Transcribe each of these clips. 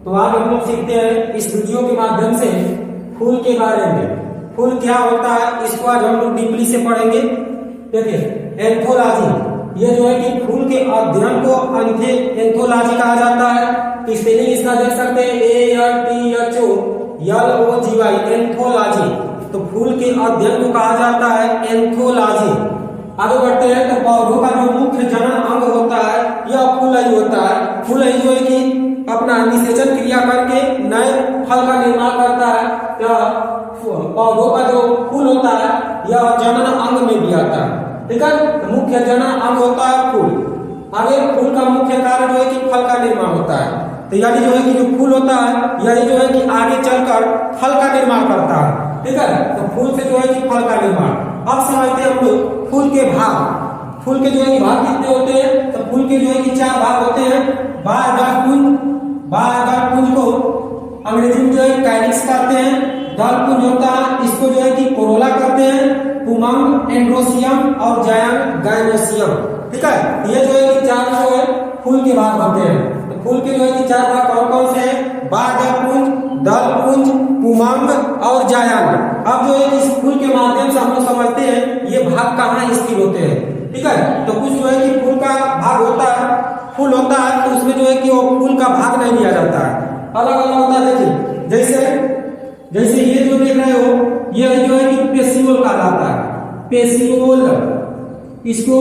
तो आज हम लोग सीखते हैं इस वीडियो के माध्यम से फूल के बारे में। फूल क्या होता है इसको आज हम लोग डीपली से पढ़ेंगे। देखिए, एंथोलॉजी, ये जो है कि फूल के अध्ययन को एंथोलॉजी कहा जाता है। स्पेलिंग इसका देख सकते हैं ANTHOLOGY, एंथोलॉजी। तो फूल के अध्ययन को कहा जाता है एंथोलॉजी। आगे बढ़ते हैं तो पौधों का जो मुख्य जनन अंग होता है यह फूल ही होता है। फूल ही जो है कि अपना निषेचन क्रिया करके नए फल का निर्माण करता है। पौधों का जो फूल होता है यह जनन अंग में भी आता है। ठीक है, तो मुख्य जनन अंग होता है फूल। आगे फूल का मुख्य कार्य जो है कि फल का निर्माण होता है। तो यानी जो है कि जो फूल होता है यानी जो है कि आगे चलकर फल का निर्माण करता है। ठीक है, तो फूल से जो है कि फल का निर्माण। अब समझते हैं हम लोग फूल के भाग। फूल के जो है कि भाग कितने होते हैं? तो फूल के जो है कि 4 भाग होते हैं। बाह्य दल पुंज को अंग्रेजी में जो है कैलिक्स कहते हैं। दल पुंज होता है, इसको जो है कि कोरोला कहते हैं। पुमंग, एंड्रोसियम और जायंग गायनोसियम। ठीक है, ये जो है कि 4 जो है फूल के भाग होते हैं। तो फूल के जो है कि 4 भाग कौन कौन से हैं? बाह्य दल पुंज, पुमंग और जायंग। अब जो है इस फूल के माध्यम से हम लोग समझते हैं ये भाग कहाँ स्थिर होते हैं। ठीक है, तो कुछ जो है कि फूल का भाग होता है, फूल होता है तो उसमें जो है कि वो फूल का भाग नहीं लिया जाता है, अलग अलग होता है। देखिए, जैसे ये जो देख रहे हो ये जो है कि पेसियोल कहलाता है। पेसियोल, इसको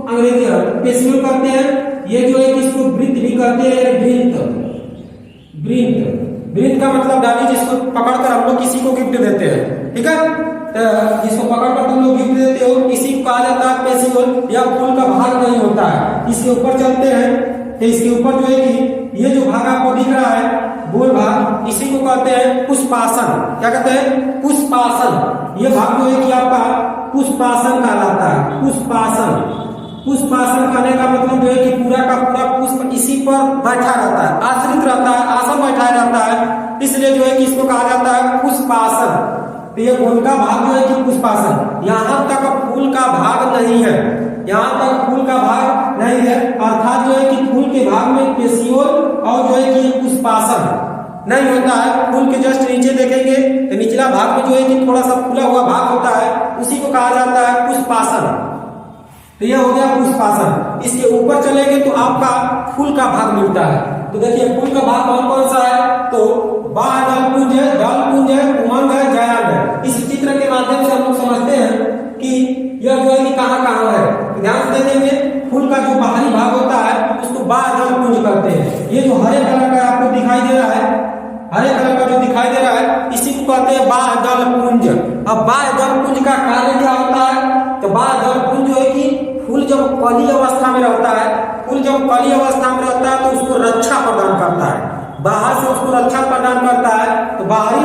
अंग्रेजी में पेसियोल कहते हैं। ये जो है कि इसको वृत्त भी कहते हैं। वृत्त का मतलब डाली जिसको पकड़कर हम लोग किसी को गिफ्ट देते हैं। ठीक है, जिसको पकड़कर तुम लोग गिफ्ट देते हो इसी को कहा जाता है पेसियोल। यह फूल का भाग नहीं होता है। इसके ऊपर चलते हैं तो इसके ऊपर जो है कि ये जो भाग आपको दिख रहा है गोल भाग, इसी को कहते हैं पुष्पासन। क्या कहते हैं? पुष्पासन। ये भाग जो है कि आपका पुष्पासन कहलाता है। पुष्पासन कहने का मतलब जो है कि पूरा का पूरा पुष्प इसी पर बैठा रहता है, आश्रित रहता है, आसन बैठा रहता है, इसलिए जो है कि इसको कहा जाता है पुष्पासन। तो ये गोल का भाग जो है कि पुष्पासन। यहाँ तक फूल का भाग नहीं है, यहाँ तक फूल का भाग नहीं है, अर्थात जो है कि फूल के भाग में पेसियोल और जो है कि पुष्पासन नहीं होता है। फूल के जस्ट नीचे देखेंगे तो निचला भाग में जो है कि थोड़ा सा फूला हुआ भाग होता है, उसी को कहा जाता है पुष्पासन। तो यह हो गया पुष्पासन। इसके ऊपर चलेंगे तो आपका फूल का भाग मिलता है। तो देखिए फूल का भाग कौन कौन सा है? तो बाह्य दल पुंज है, उमंग है, जायंग है। इस चित्र के माध्यम से हम लोग समझते हैं कि यह जो है कि कहाँ कहाँ है। ध्यान से देखेंगे, फूल का जो बाहरी भाग होता है उसको बाह्य दल पुंज करते हैं। ये जो हरे कलर का आपको दिखाई दे रहा है, हरे कलर का जो दिखाई दे रहा है इसी को कहते हैं बाह्य दल पुंज। अब बाह्य दल पुंज का कार्य क्या होता है? तो बाह्य दल पुंज जो है कि फूल जब कली अवस्था में रहता है, फूल जब कली अवस्था में रहता है तो उसको रक्षा प्रदान करता है, बाहर से उसको रक्षा प्रदान करता है। तो बाहरी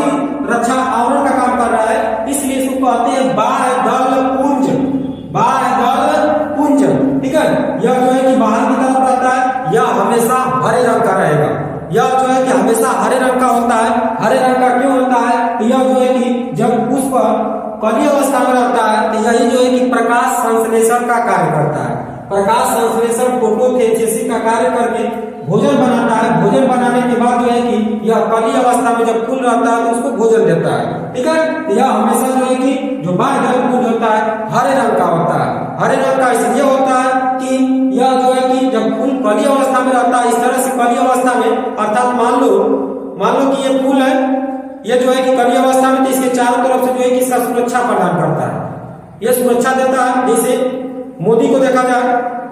रक्षा आवरण का काम कर रहा है, इसलिए इसको कहते हैं बाह्य दल पुंज। ठीक है, यह जो है कि बाहर की तरफ रहता है, यह हमेशा हरे रंग का रहेगा। यह जो है कि हमेशा हरे रंग का होता है। हरे रंग का क्यों होता है? तो यह जो है कि जब पुष्प कली अवस्था में रहता है तो यही जो है कि प्रकाश संश्लेषण का कार्य करता है। प्रकाश संश्लेषण फोटोसिंथेसिस का कार्य करके भोजन बनाता है। भोजन बनाने के बाद जो है कि यह कली अवस्था में जब फूल रहता है तो उसको भोजन देता है। ठीक है, तो यह हमेशा जो है कि जो बाह्य दल पुंज होता है हरे रंग का होता है। हरे रंग का इसलिए होता है कि यह जो है कि जब फूल कली अवस्था में रहता है, इस तरह से कली अवस्था में, अर्थात मान लो कि ये फूल है, ये जो है कि कली अवस्था में, तो इसके चारों तरफ से जो है कि इसका सुरक्षा प्रदान करता है। यह सुरक्षा देता है। जैसे मोदी को देखा जाए,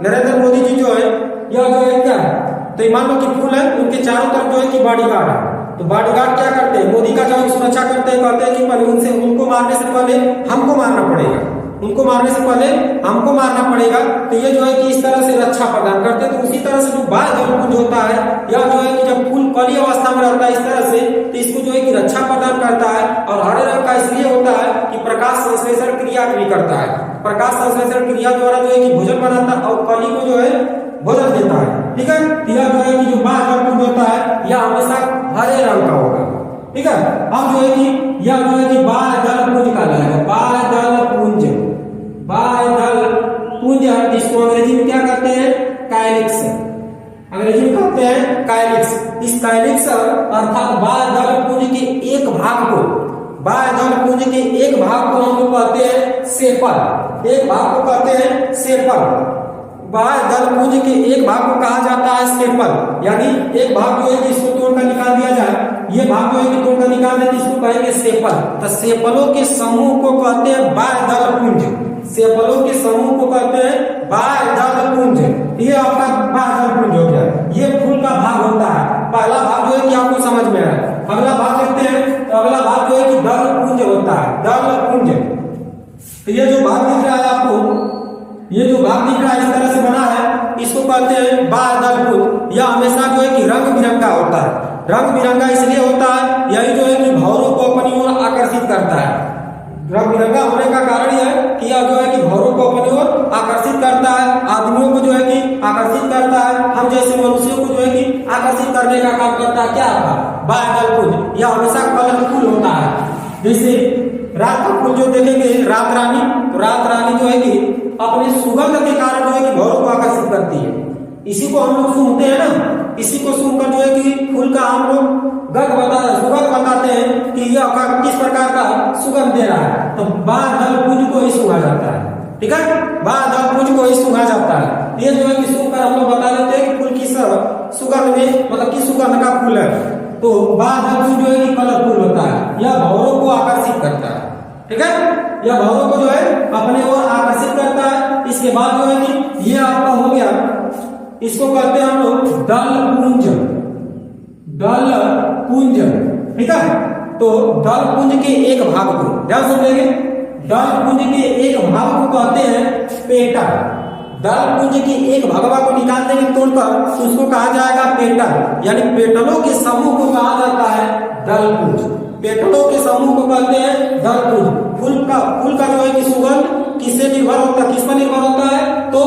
नरेंद्र मोदी जी जो है यह जो है क्या है? तो मान लो कि फूल है, उनके चारों तरफ जो है कि बॉडीगार्ड है। तो बॉडीगार्ड क्या करते हैं? मोदी का जो है सुरक्षा करते हैं। कहते हैं कि पहले उनको मारने से पहले हमको मारना पड़ेगा, उनको मारने से पहले हमको मारना पड़ेगा। तो ये जो है कि इस तरह से रक्षा प्रदान करते हैं। तो उसी तरह से जो बाह्य दल पुंज होता है यह जो है कि जब फूल कली अवस्था में रहता है इस तरह से, तो इसको जो है कि रक्षा प्रदान करता है। और हरे रंग का इसलिए होता है कि प्रकाश संश्लेषण क्रिया भी करता है। प्रकाश संश्लेषण क्रिया द्वारा जो है कि भोजन बनाता है और कली को जो है भोजन देता है। ठीक है, यह जो है कि जो बाह्य दल पुंज होता है यह हमेशा हरे रंग का होगा। ठीक है, अब जो है कि यह जो है कि बाह्य दल पुंज कहलाएगा। बाह्य दल पुंज जिसको अंग्रेजी में क्या कहते हैं? कैलिक्स। अंग्रेजी में कहते हैं कैलिक्स। इस कैलिक्स अर्थात बाह्य दल पुंज के एक भाग को, बाह्य दल पुंज के एक भाग को हम लोग कहते हैं सेपल, एक भाग को कहते हैं सेपल। बाह्य दल पुंज के एक भाग को कहा जाता है सेपल, यानी एक भाग जो है जिसको तोड़कर निकाल दिया जाए, ये भाग जो है कि तोड़कर निकाल देते इसको कहेंगे सेपल। तो सेपलों के समूह को कहते हैं बाह्य दल पुंज, सेपलों के समूह को कहते हैं बाह्य दल पुंज। ये आपका बाह्य दल पुंज हो गया, ये फूल का भाग होता है। पहला भाग जो है कि आपको समझ में आया, अगला भाग देखते हैं। तो अगला भाग जो है कि दल पुंज होता है, दल पुंज। तो ये जो भाग दिख रहा है आपको, ये जो भाग दिख रहा है इस तरह से बना है, इसको कहते हैं बाह्य दल पुंज। यह हमेशा जो है कि रंग बिरंगा होता है, रंग बिरंगा इसलिए होता है, यही जो है कि भौरों को अपनी ओर आकर्षित करता है। रंग बिरंगा होने का कारण यह है कि यह जो है कि भौरों को अपनी ओर आकर्षित करता है, आदमियों को जो है कि आकर्षित करता है, हम जैसे मनुष्यों को जो है कि आकर्षित करने का काम करता है। क्या होगा? बाह्य दल पुंज। यह हमेशा कलरफुल होता है। जैसे रात का फूल जो देखेंगे रात रानी, तो रात रानी जो है कि अपने सुगंध के कारण जो है कि भौरों को आकर्षित करती है। इसी को हम लोग सूंघते हैं ना, इसी को सूंघकर जो है कि फूल का हम लोग सुगंध बताते हैं कि यह किस प्रकार का सुगंध दे रहा है। तो बाह्य दल पुंज को ही सूंघा जाता है, ठीक है, बाह्य दल पुंज को ही सूंघा जाता है। ये जो है कि सूंघकर हम लोग बता देते हैं कि फूल किस सुगंध में, मतलब किस सुगंध का फूल है। तो बाह्य दल पुंज जो है कि कलरफुल होता है, यह भौरों को आकर्षित करता है, ठीक है, यह भौरों को जो है अपने ओर आकर्षित करता है। इसके बाद जो है कि ये आपका हो गया, इसको कहते हैं हम लोग दल पुंज, दल पुंज, ठीक है। तो दल पुंज के एक भाग को ध्यान समझेंगे, दल पुंज के एक भाग को कहते हैं पेटल। दल पुंज के एक भगवा को निकाल देंगे तोड़कर, तो उसको कहा जाएगा पेटल, यानी पेटलों के समूह को कहा जाता है दल पुंज। पेटलों के समूह को कहते हैं दल पुंज। फूल का जो है कि सुगंध किससे निर्भर होता है, किस पर निर्भर होता है? तो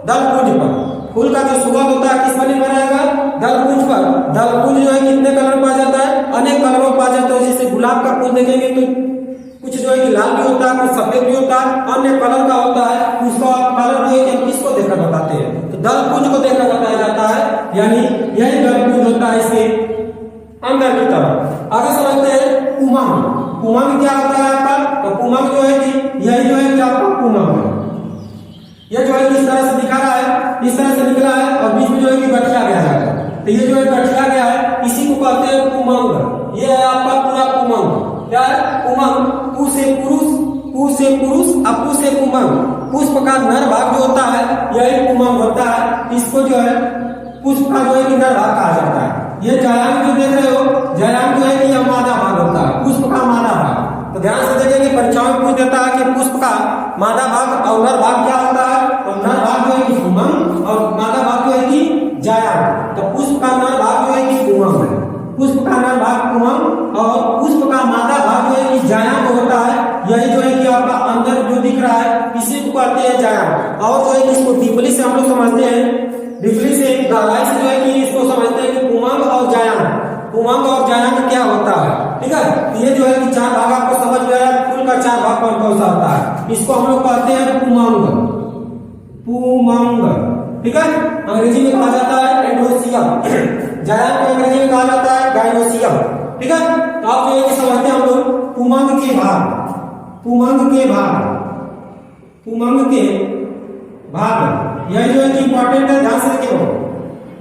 दल पुंज पर। फूल का जो सुगंध होता है किस पर निर्भर रहेगा? दल पुंज पर। दल पुंज जो है कितने कलर पा जाता है? अनेक कलरों पा जाता है। जैसे गुलाब का फूल देखेंगे तो कुछ जो है कि लाल भी होता है, कुछ सफेद भी होता है, अन्य कलर का होता है। उसका कलर जो है कि हम किसको देखकर बताते हैं? तो दल पुंज को देखकर बताया जाता है, यानी यही दल पुंज होता है इसके अंदर की तरफ। आगे समझते हैं उमंग। उमंग क्या होता है आपका? तो उमंग जो है कि यही जो है कि आपका उमंग है। यह जो है कि इस तरह से दिखा रहा है, इस तरह से निकला है और बीच में जो है कि गठिया गया है। तो ये जो है गठिया गया है, इसी को कहते हैं उमंग। ये है आपका पूरा उमंग। क्या है? उमंग। पु से पुरुष, पु से पुरुष, अपु से उमंग। पुष्प का नर भाग जो होता है यही उमंग होता है। इसको जो है पुष्प का जो है कि नर भाग कहा जाता है। ये जायांग जो देख रहे हो, जायांग जो है कि यह मादा भाग होता है, पुष्प का मादा भाग। तो ध्यान से देखेंगे, परीक्षाओं में पूछ देता है कि पुष्प का मादा भाग और नर भाग क्या होता है? तो नर भाग जो है कि उमंग और मादा भाग जो है कि जायांग। तो पुष्प का नर भाग जो है कि उमंग है, पुष्प का नर भाग उमंग और पुष्प का मादा भाग जो है कि जायांग होता है। यही जो है कि आपका अंदर जो दिख रहा है इसी को कहते हैं जायांग। और जो है कि इसको डीपली से हम लोग समझते हैं, डीपली से गहराई से जो है कि इसको समझते हैं कि उमंग और जायांग, उमंग और जायांग क्या होता है, ठीक है। ये जो है कि चार भाग आपको समझ में आया। फूल का चार भाग कौन कौन सा होता है? इसको हम लोग कहते हैं पुमंग, पुमंग, ठीक है। अंग्रेजी में कहा जाता है एंड्रोसियम, जायांग को अंग्रेजी में कहा जाता है गाइनोसियम, ठीक है। तो आप जो है कि समझते हैं हम लोग पुमंग के भाग, पुमंग के भाग, पुमंग के भाग। यह जो है कि इंपॉर्टेंट है, ध्यान से देखिए।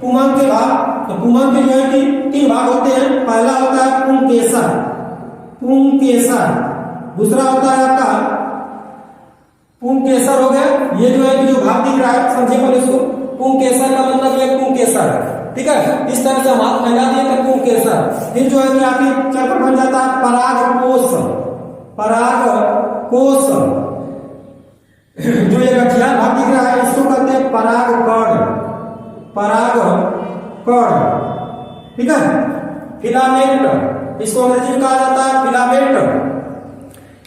पुमंग के भाग, तो पुमंग के जो है कि तीन भाग होते हैं। पहला होता है पुंकेसर, पुंकेसर। दूसरा होता है आपका पुंकेसर हो गया। ये जो है कि जो भाग दिख रहा है, समझिए पहले इसको। पुंकेसर का मतलब ये पुंकेसर, ठीक है। इस तरह से हम हाथ फैला दिए तो पुंकेसर। फिर जो है कि आगे चक्र बन जाता है परागकोश, परागकोश। जो ये गठिया भाग दिख रहा है इसको कहते हैं परागकण, परागकण, ठीक है। फिलामेंट, इसको अंग्रेजी में कहा जाता है फिलामेंट।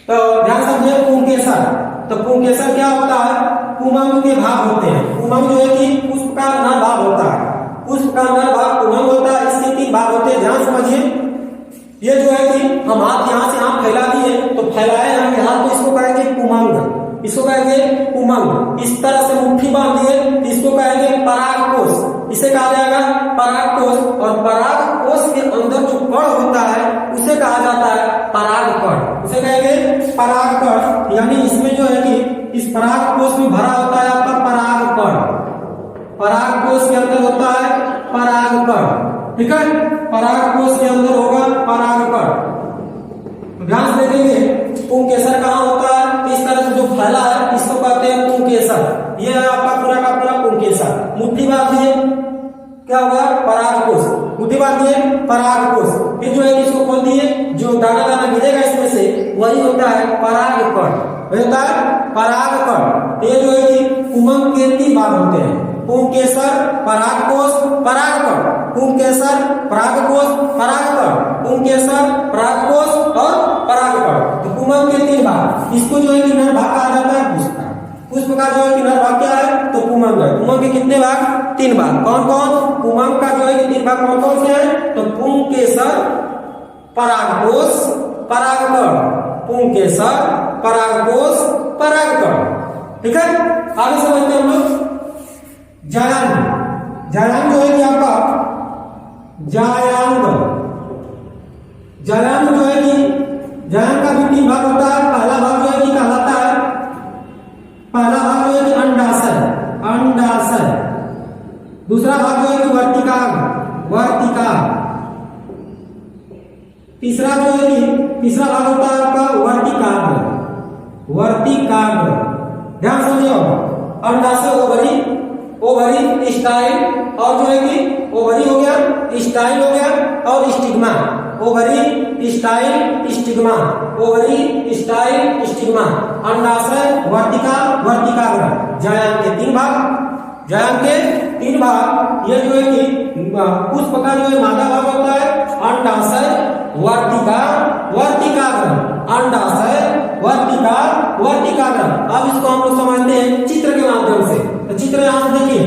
तो ध्यान समझिए पुंकेसर। तो पुंकेसर क्या होता है? पुमंग के भाग होते हैं। पुमंग जो है कि पुष्प का नर भाग होता है, पुष्प का नर भाग पुमंग होता है। इसके तीन भाग होते हैं, ध्यान समझिए। ये जो है कि हम हाथ यहाँ से हाथ फैला दिए तो फैलाए हम हाथ, तो इसको कहेंगे पुमंग, इसको कहेंगे पुमंग। इस तरह से मुट्ठी बांध दिए इसको कहेंगे परागकोश, इसे कहा जाएगा परागकोश। और परागकोश के अंदर जो कण होता है उसे कहा जाता है परागकण। उसे कहेंगे परागकण। यानी इसमें जो है कि इस परागकोश में भरा होता है आपका परागकण। परागकोश के अंदर होता है परागकण, ठीक है। परागकोश के अंदर होगा परागकण। ध्यान से देखेंगे पुंकेसर कहाँ होता है, इस तरह से जो फैला है इसको कहते हैं पुंकेसर। ये है आपका पूरा का पूरा पुंकेसर। मुट्ठी बांधिए, क्या होगा परागकोश। मुट्ठी बांधिए परागकोश। फिर जो है इसको खोल दिए, जो दाना दाना गिरेगा इसमें से वही होता है परागकण, होता है परागकण। ये जो है कि उमंग के 3 भाग होते हैं, पुंकेसर, परागकोश, परागकण। पुंकेसर, परागकोश, परागकण। पुंकेसर, परागकोश और परागकण। तो उमंग के 3 भाग। इसको जो है कि नर भाग कहा जाता है पुष्प का। पुष्प का जो है कि नर भाग क्या है तो उमंग है। उमंग के कितने भाग? 3 भाग। कौन कौन? उमंग का जो है कि 3 भाग कौन कौन से हैं तो पुंकेसर, परागकोश, परागकण। पुंकेसर, परागकोश, परागकण, ठीक है। आगे समझते हैं हम लोग जायांग। जायांग जो है कि आपका जायांग। जायांग जो है कि जायांग का भी 3 भाग होता है। पहला भाग जो है कि कहलाता है, पहला भाग जो है कि अंडाशय, अंडाशय। दूसरा भाग जो है कि वर्तिकाग्र, वर्तिकाग्र। तीसरा जो है कि तीसरा भाग होता है आपका वर्तिकाग्र, वर्तिकाग्र। ध्यान समझिए, अंडाशय ओवरी, ओवरी स्टाइल, और जो है कि ओवरी हो गया, स्टाइल हो गया और stigma. Ovary style stigma, ovary style stigma. अंडाशय, वर्तिका, वर्तिकाग्र। जायांग के 3 भाग, जायांग के 3 भाग। ये जो है कि पुष्प का जो है मादा भाग होता है अंडाशय, वर्तिका, वर्तिकाग्र। अंडाशय, वर्तिका, वर्तिकाग्र। अब इसको हम लोग समझते हैं चित्र के माध्यम से। तो चित्र यहां देखिए,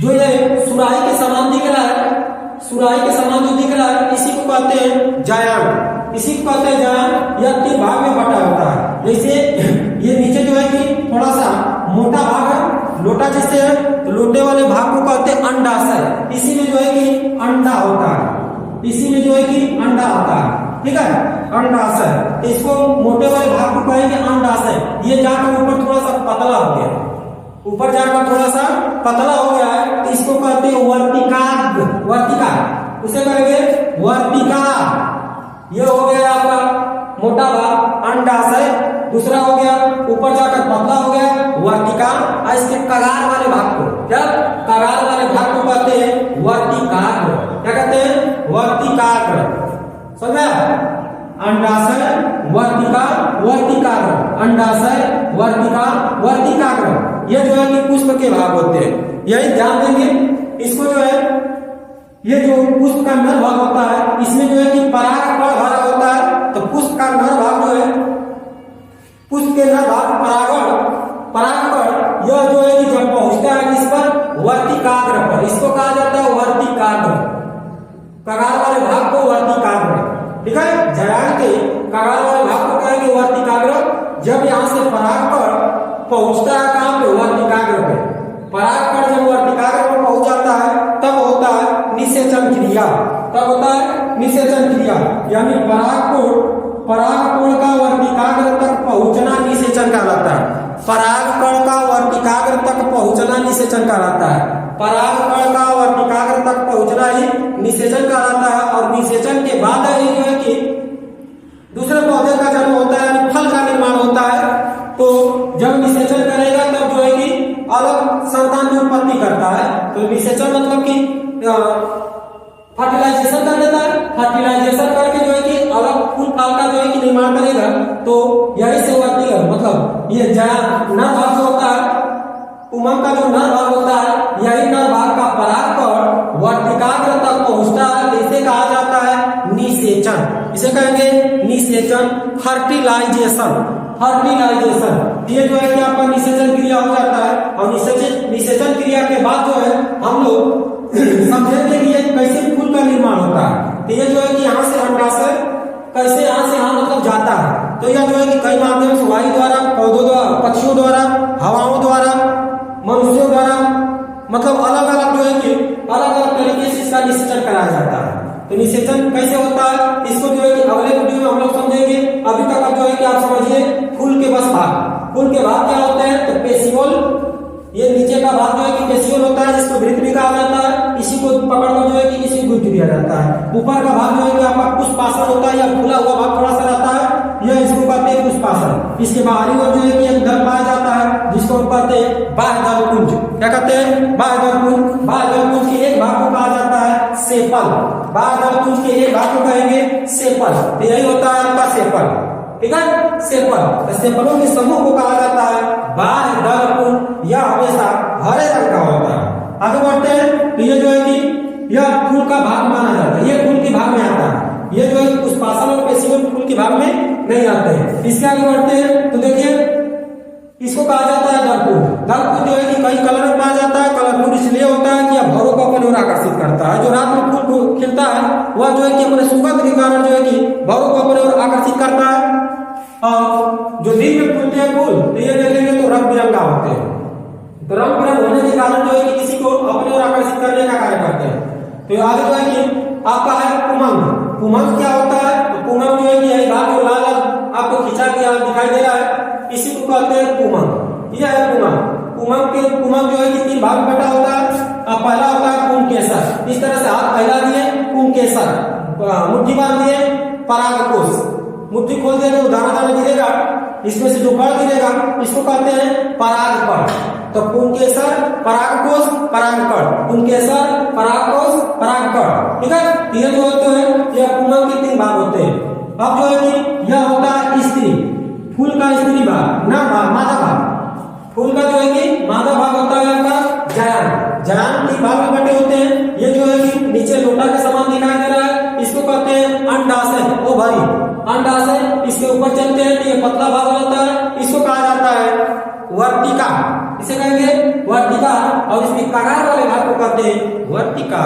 जो ये सुराही के समान दिख रहा है, सुराही के समान जो दिख रहा है इसी को कहते हैं जायांग। इसी को कहते हैं जायांग। यह 3 भाग में बटा होता है। जैसे ये नीचे जो है कि थोड़ा सा मोटा भाग है, लोटा जिससे है, तो लोटे वाले भाग को कहते हैं अंडाशय। इसी में जो है कि अंडा होता है, इसी में जो है कि अंडा होता है, ठीक है, अंडाशय। इसको मोटे वाले भाग को कहेंगे अंडाशय। ये जाकर ऊपर थोड़ा सा पतला हो गया, ऊपर जाकर थोड़ा सा पतला हो गया है, तो इसको कहते हैं वर्तिकाग्र, वर्तिका। उसे कहेंगे वर्तिका। ये हो गया आपका मोटा भाग अंडाशय। दूसरा हो गया ऊपर जाकर पतला हो गया वर्तिका। और इसके कगार वाले भाग को, क्या कगार वाले भाग को कहते हैं वर्तिकाग्र। क्या कहते हैं? वर्तिकाग्र। समझा? अंडाशय, वर्तिका, वर्तिकाग्र। अंडाशय, वर्तिका, वर्तिकाग्र। ये जो है कि पुष्प के भाग होते हैं। यही ध्यान देंगे। इसको जो है, ये जो पुष्प का नर भाग होता है इसमें जो है कि परागकण भरा होता है। तो पुष्प का नर भाग जो है, पुष्प के नर भाग परागकण, परागकण। यह जो है कि जब पहुंचता है इस पर वर्तिकाग्र पर, इसको कहा जाता है वर्तिकाग्र। कगार वाले भाग को वर्तिकाग्र, ठीक है। जायांग के कगार वाले भाग को कहेंगे वर्तिकाग्र। जब यहां से परागकण पहुंचता है कहां पे? वर्तिकाग्र पे। परागकण जब वर्तिकाग्र पर पहुंच जाता है तब होता है निषेचन क्रिया। तब होता है निषेचन क्रिया। यानी परागकण का वर्तिकाग्र तक पहुंचना निषेचन कहलाता है। परागकण का वर्तिकाग्र तक पहुंचना निषेचन कहलाता है। परागकण का वर्तिकाग्र तक पहुंचना ही निषेचन कहलाता है। और निषेचन के बाद ही जो है कि दूसरे पौधे का जन्म होता है, यानी फल का निर्माण होता है। तो जब निषेचन करेगा तब जो है कि अलग संतान की उत्पत्ति करता है। तो निषेचन मतलब कि फर्टिलाइजेशन कर देता है। फर्टिलाइजेशन करके जो है कि अलग फूल फल का जो है कि निर्माण करेगा। तो यही से वर्तिका, मतलब ये नर भाग जो होता है, उमंग का जो नर भाग होता है, यही नर भाग का परागकण वर्तिकाग्र तक पहुंचता है। इसे कहा जाता है निषेचन। इसे कहेंगे निषेचन, फर्टिलाइजेशन, फर्टिलाइजेशन। ये जो है कि आपका निषेचन क्रिया हो जाता है। और निषेचन क्रिया के बाद जो है हम लोग समझेंगे कि ये कैसे फूल का निर्माण होता है। तो ये जो है कि यहाँ से अंडाशय कैसे यहाँ से यहाँ मतलब जाता है। तो यह जो है कि कई माध्यम से, वायु द्वारा, पौधों द्वारा, पक्षियों द्वारा, हवाओं द्वारा, मनुष्यों द्वारा, मतलब अलग अलग जो है कि बनाया जाता है। तो निषेचन कैसे होता है इसको जो है कि अगले वीडियो में हम लोग समझेंगे। अभी तक आप जो है कि आप समझिए फूल के बस भाग। फूल के भाग क्या होते हैं? तो पेशियोल, ये नीचे का भाग जो है कि पेशियोल होता है जिसको वृत्त भी कहा जाता है। इसी को पकड़कर जो है कि इसी को गुंथ दिया जाता है। ऊपर का भाग जो है कि आपका पुष्पासन होता है या फूला हुआ भाग थोड़ा सा रहता है, यह इसको कहते हैं पुष्पासन। इसके बाहरी ओर जो है कि एक दल पाया जाता है जिसको हम कहते हैं बाह्य दल पुंज। क्या कहते हैं? बाह्य दल पुंज। बाह्य दल पुंज के एक भाग को कहा जाता है सेपल। बाह्य दल पुंज के एक भाग को कहेंगे सेपल। तो यही होता है आपका सेपल, ठीक है, सेपल। तो सेपलों के समूह को कहा जाता है बाह्य दल पुंज। यह हमेशा हरे रंग का होता है। आगे बढ़ते हैं। तो ये जो है कि यह फूल का भाग माना जाता है, ये फूल के भाग में आता है। ये जो है पुष्पासन और पेशियोल फूल के भाग में नहीं आते हैं। इसके आगे बढ़ते हैं तो देखिए इसको कहा जाता है दलपुंज। दलपुंज जो है कि कई कलर में पाया जाता है। कलरफुल इसलिए होता है कि यह भौरों को अपनी ओर आकर्षित करता है। जो रात में फूल खिलता है वह जो है कि अपने सुगंध के कारण जो है कि भौरों को अपनी ओर आकर्षित करता है। और जो दिन में फूलते हैं फूल तो ये देखेंगे तो रंग बिरंगा होते हैं। तो रंग बिरंग होने के कारण जो है कि किसी को अपनी ओर आकर्षित करने का कार्य करते हैं। तो आगे जो है कि आपका है पुमंग। पुमंग क्या होता है? तो पुमंग जो है कि यही भाग जो लाल आपको खिंचा के दिखाई दे रहा है इसी को कहते हैं पुमंग। यह है पुमंग। पुमंग जो है कि तीन भाग में बटा होता है। पहला होता है पुंकेसर। इस तरह से हाथ फैला दिए पुंकेसर, मुट्ठी बांध दिए परागकोश। मुट्ठी खोल देंगे तो दाना दाना गिरेगा, इसमें से जो कण गिरेगा इसको कहते हैं परागकण। तो पुंकेसर, परागकोश, परागकण, पुंकेसर, परागकोश, परागकण, ठीक है। ये जो होते हैं यह पुमंग के तीन भाग होते हैं। अब जो है कि यह होता है स्त्री, फूल का स्त्री भाग, ना मादा भाग। फूल का जो है कि मादा भाग होता है आपका जायान। जायान तीन भाग में बटे होते हैं। ये जो है कि नीचे लोटा के समान दिखाई दे रहा है इसको कहते हैं अंडाशय, ओवरी, अंडाशय। इसके ऊपर चलते हैं तो ये पतला भाग होता है, इसको कहा जाता है वर्तिका। इसे कहेंगे वर्तिका। और इसमें कगार वाले भाग को कहते हैं वर्तिका।